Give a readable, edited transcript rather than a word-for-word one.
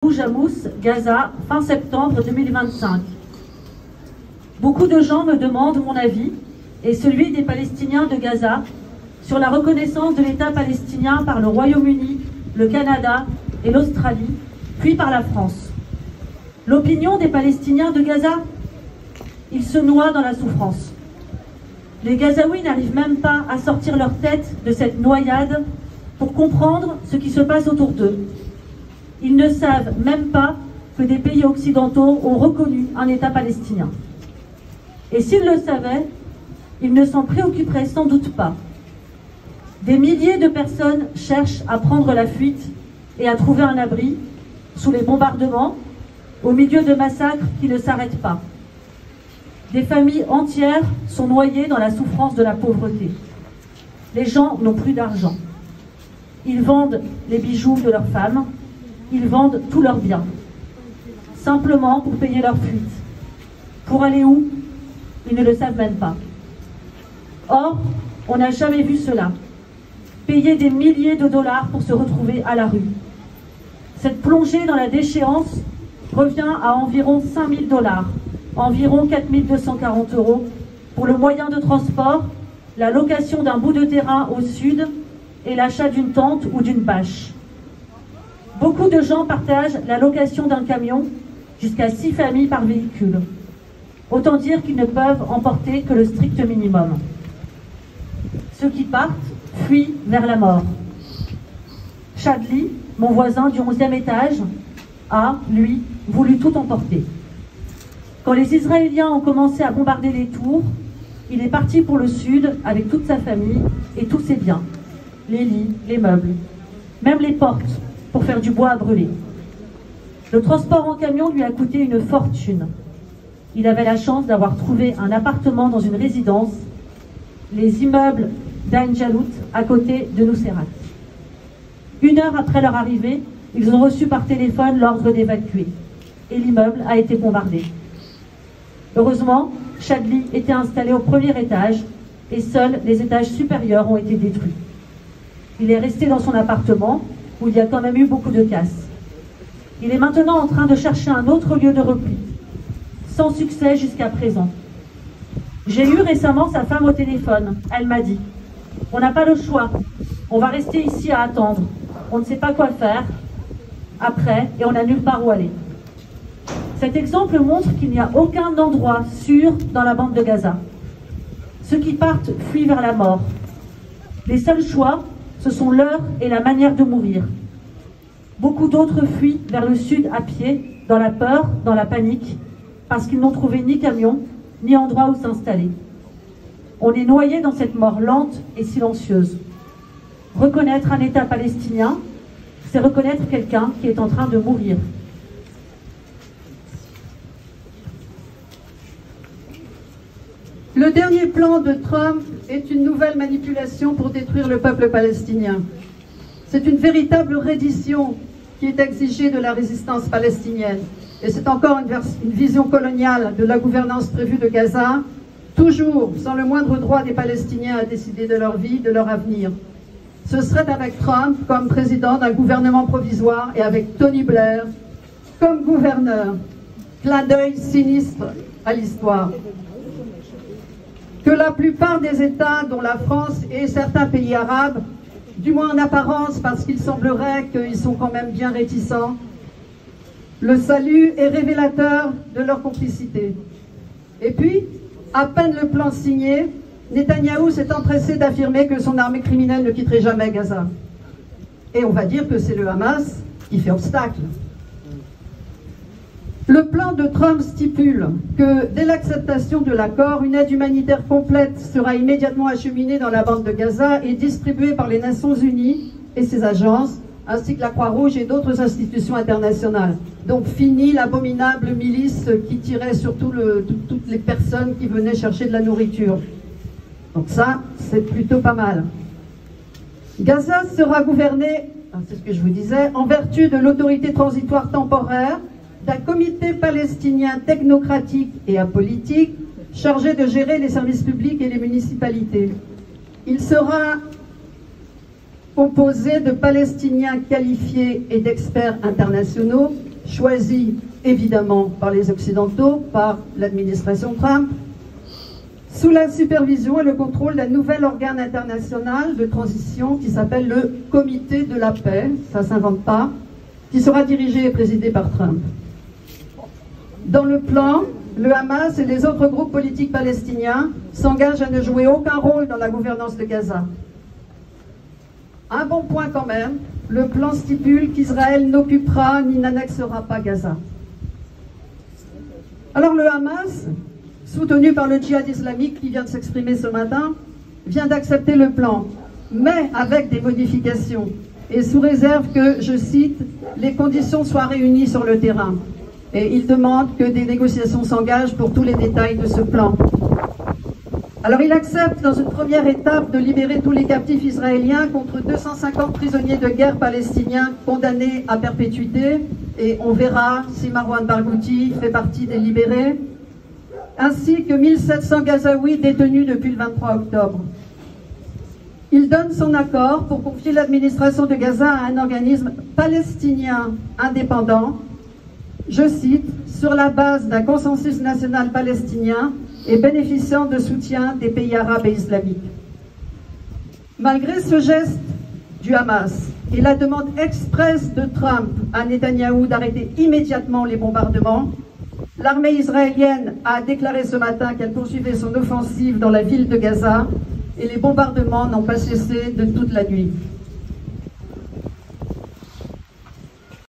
Jamous, Gaza, fin septembre 2025. Beaucoup de gens me demandent mon avis et celui des Palestiniens de Gaza sur la reconnaissance de l'État palestinien par le Royaume-Uni, le Canada et l'Australie, puis par la France. L'opinion des Palestiniens de Gaza? Ils se noient dans la souffrance. Les Gazaouis n'arrivent même pas à sortir leur tête de cette noyade pour comprendre ce qui se passe autour d'eux. Ils ne savent même pas que des pays occidentaux ont reconnu un État palestinien. Et s'ils le savaient, ils ne s'en préoccuperaient sans doute pas. Des milliers de personnes cherchent à prendre la fuite et à trouver un abri sous les bombardements, au milieu de massacres qui ne s'arrêtent pas. Des familles entières sont noyées dans la souffrance de la pauvreté. Les gens n'ont plus d'argent. Ils vendent les bijoux de leurs femmes, ils vendent tous leurs biens, simplement pour payer leur fuite. Pour aller où? Ils ne le savent même pas. Or, on n'a jamais vu cela. Payer des milliers de dollars pour se retrouver à la rue. Cette plongée dans la déchéance revient à environ 5 000 $, environ 4 240 € pour le moyen de transport, la location d'un bout de terrain au sud et l'achat d'une tente ou d'une bâche. Beaucoup de gens partagent la location d'un camion, jusqu'à 6 familles par véhicule. Autant dire qu'ils ne peuvent emporter que le strict minimum. Ceux qui partent fuient vers la mort. Chadli, mon voisin du 11e étage, a, lui, voulu tout emporter. Quand les Israéliens ont commencé à bombarder les tours, il est parti pour le sud avec toute sa famille et tous ses biens. Les lits, les meubles, même les portes, pour faire du bois à brûler. Le transport en camion lui a coûté une fortune. Il avait la chance d'avoir trouvé un appartement dans une résidence, les immeubles d'Ain Jalut, à côté de Nuseirat. 1 heure après leur arrivée, ils ont reçu par téléphone l'ordre d'évacuer et l'immeuble a été bombardé. Heureusement, Chadli était installé au 1er étage et seuls les étages supérieurs ont été détruits. Il est resté dans son appartement où il y a quand même eu beaucoup de casse. Il est maintenant en train de chercher un autre lieu de repli, sans succès jusqu'à présent. J'ai eu récemment sa femme au téléphone. Elle m'a dit: on n'a pas le choix, on va rester ici à attendre, on ne sait pas quoi faire après et on n'a nulle part où aller. Cet exemple montre qu'il n'y a aucun endroit sûr dans la bande de Gaza. Ceux qui partent fuient vers la mort. Les seuls choix, ce sont l'heure et la manière de mourir. Beaucoup d'autres fuient vers le sud à pied, dans la peur, dans la panique, parce qu'ils n'ont trouvé ni camion, ni endroit où s'installer. On est noyé dans cette mort lente et silencieuse. Reconnaître un État palestinien, c'est reconnaître quelqu'un qui est en train de mourir. Le dernier plan de Trump est une nouvelle manipulation pour détruire le peuple palestinien. C'est une véritable reddition qui est exigée de la résistance palestinienne. Et c'est encore une vision coloniale de la gouvernance prévue de Gaza, toujours sans le moindre droit des Palestiniens à décider de leur vie, de leur avenir. Ce serait avec Trump comme président d'un gouvernement provisoire et avec Tony Blair comme gouverneur. Clin d'œil sinistre à l'histoire. Que la plupart des États, dont la France et certains pays arabes, du moins en apparence parce qu'il semblerait qu'ils sont quand même bien réticents, le salut est révélateur de leur complicité. Et puis, à peine le plan signé, Netanyahou s'est empressé d'affirmer que son armée criminelle ne quitterait jamais Gaza. Et on va dire que c'est le Hamas qui fait obstacle. Le plan de Trump stipule que, dès l'acceptation de l'accord, une aide humanitaire complète sera immédiatement acheminée dans la bande de Gaza et distribuée par les Nations Unies et ses agences, ainsi que la Croix-Rouge et d'autres institutions internationales. Donc fini l'abominable milice qui tirait sur toutes les personnes qui venaient chercher de la nourriture. Donc ça, c'est plutôt pas mal. Gaza sera gouvernée, c'est ce que je vous disais, en vertu de l'autorité transitoire temporaire d'un comité palestinien technocratique et apolitique chargé de gérer les services publics et les municipalités. Il sera composé de Palestiniens qualifiés et d'experts internationaux choisi évidemment par les Occidentaux, par l'administration Trump, sous la supervision et le contrôle d'un nouvel organe international de transition qui s'appelle le Comité de la paix, ça ne s'invente pas, qui sera dirigé et présidé par Trump. Dans le plan, le Hamas et les autres groupes politiques palestiniens s'engagent à ne jouer aucun rôle dans la gouvernance de Gaza. Un bon point quand même, le plan stipule qu'Israël n'occupera ni n'annexera pas Gaza. Alors le Hamas, soutenu par le djihad islamique qui vient de s'exprimer ce matin, vient d'accepter le plan, mais avec des modifications, et sous réserve que, je cite, les conditions soient réunies sur le terrain. Et il demande que des négociations s'engagent pour tous les détails de ce plan. Alors il accepte dans une première étape de libérer tous les captifs israéliens contre 250 prisonniers de guerre palestiniens condamnés à perpétuité, et on verra si Marwan Barghouti fait partie des libérés, ainsi que 1700 Gazaouis détenus depuis le 23 octobre. Il donne son accord pour confier l'administration de Gaza à un organisme palestinien indépendant, je cite, sur la base d'un consensus national palestinien et bénéficiant de soutien des pays arabes et islamiques. Malgré ce geste du Hamas et la demande expresse de Trump à Netanyahou d'arrêter immédiatement les bombardements, l'armée israélienne a déclaré ce matin qu'elle poursuivait son offensive dans la ville de Gaza et les bombardements n'ont pas cessé de toute la nuit.